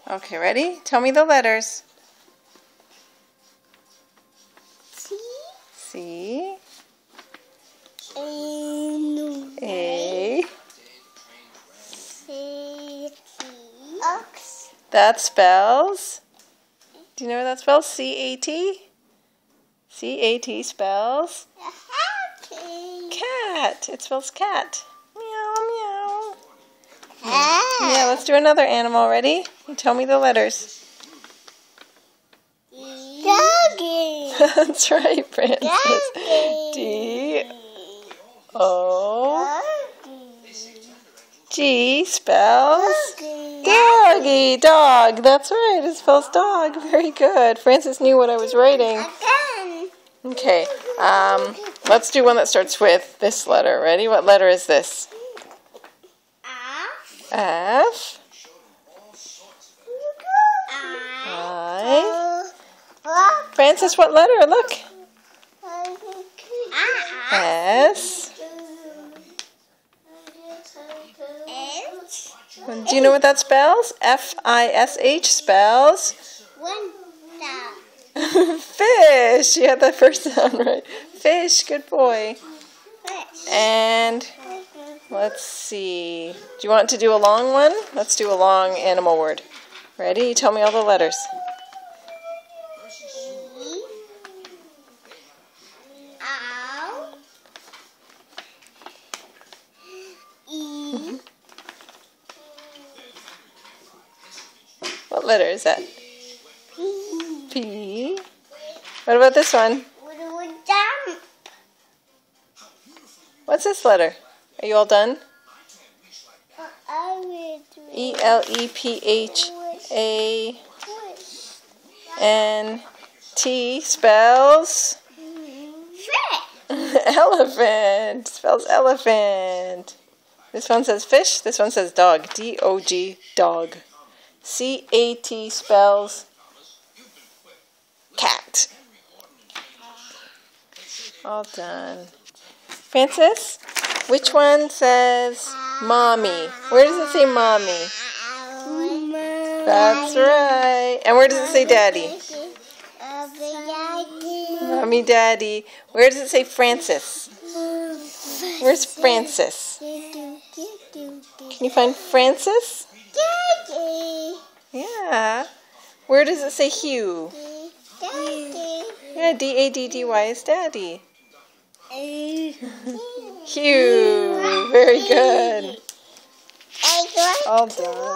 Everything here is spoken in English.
Okay, ready? Tell me the letters. C. A. That spells. Do you know what that spells? C-A-T? C-A-T spells? Cat. It spells cat. Meow, meow. Yeah, let's do another animal. Ready? You tell me the letters. Doggy. That's right, Francis. D-O-G spells doggy. Dog. That's right. It spells dog. Very good. Francis knew what I was writing. Okay. Let's do one that starts with this letter. Ready? What letter is this? F. I. Francis, what letter? Look. S. Do you know what that spells? F-I-S-H spells fish. You had the first sound right. Fish. Good boy. And let's see. Do you want to do a long one? Let's do a long animal word. Ready? Tell me all the letters. What letter is that? P. What about this one? What's this letter? Are you all done? E-L-E-P-H-A-N-T spells elephant. Spells elephant. This one says fish. This one says dog. D-O-G, dog. C-A-T spells cat. All done. Francis, which one says mommy? Where does it say mommy? That's right. And where does it say daddy? Mommy, daddy. Where does it say Francis? Where's Francis? Can you find Francis? Yeah. Where does it say Hugh? Yeah, D-A-D-D-Y is daddy. Hugh. Very good. All done.